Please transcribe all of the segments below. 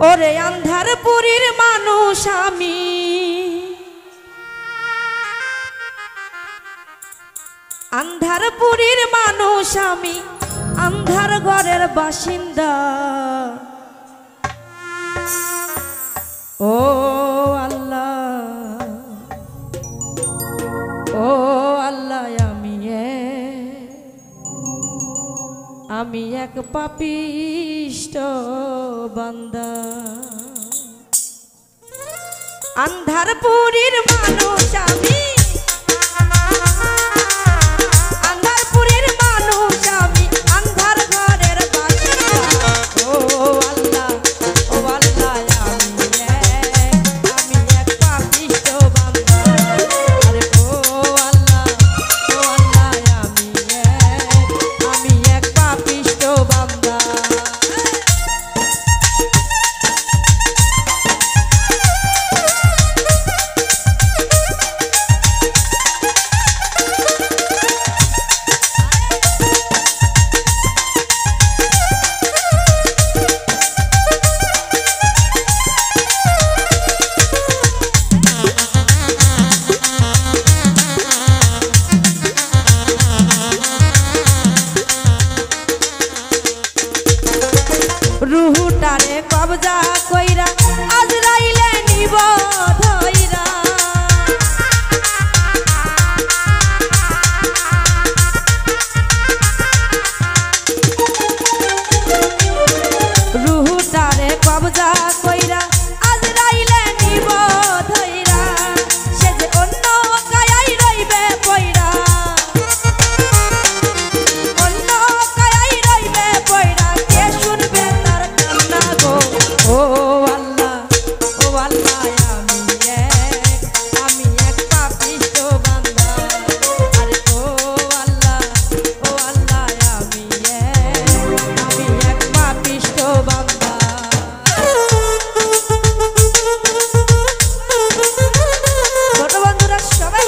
ওরে আন্ধারপুরীর মানুষ আমি, আন্ধারপুরীর মানুষ আমি, আন্ধার ঘরের বাসিন্দা। ও আল্লাহ, ও আল্লাহ, আমি এক পাপিষ্ট বান্দা। আন্ধারপুরীর মানুষ আমি, আন্ধারপুরীর মানুষ আমি, আন্ধার ঘরের বাসিন্দা। ও আল্লাহ, ও আল্লাহ, আমি এক পাপিষ্ট বান্দা। আরে ও আল্লাহ, ও আল্লাহ, আমি এক পাপিষ্ট বান্দা। রুহুটারে কবজা কইরা আজরাইলে নিব ধইরা। রুহুটারে কবজা কইরা আজরাইলে নিব ধইরা। সে যে অন্য কায়াই রইবে পয়রা, অন্য কায়াই রইবে পয়রা, কে শুনবে তার কান্না গো। ও আল্লাহ, ও আল্লাহ, আমি এক পাপিষ্ট বান্দা। আরে ও আল্লাহ, ও আল্লাহ, আমি এক পাপিষ্ট বান্দা। ছোট বন্ধুরা সবাই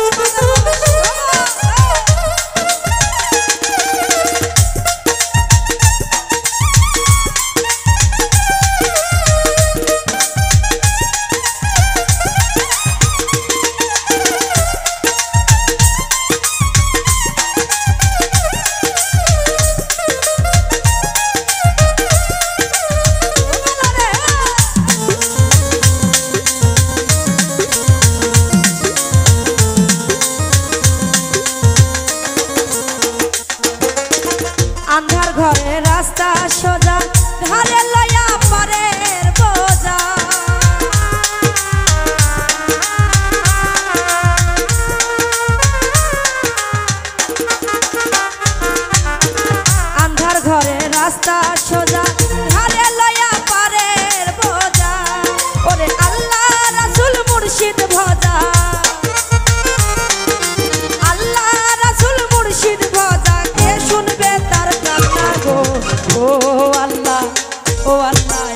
আন্ধার ঘরে রাস্তা সোজা, ঘরে লয়া পারের বোঝা। আন্ধার ঘরে রাস্তা সোজা, ঘরে লয়া পারের বোঝা। ওরে আল্লাহ রাসূল মুর্শিদ ভজা, আল্লাহ রাসূল মুর্শিদ ভজা, কে শুনবে তার কান্না গো। ও আল্লাহ, ও আল্লাহ,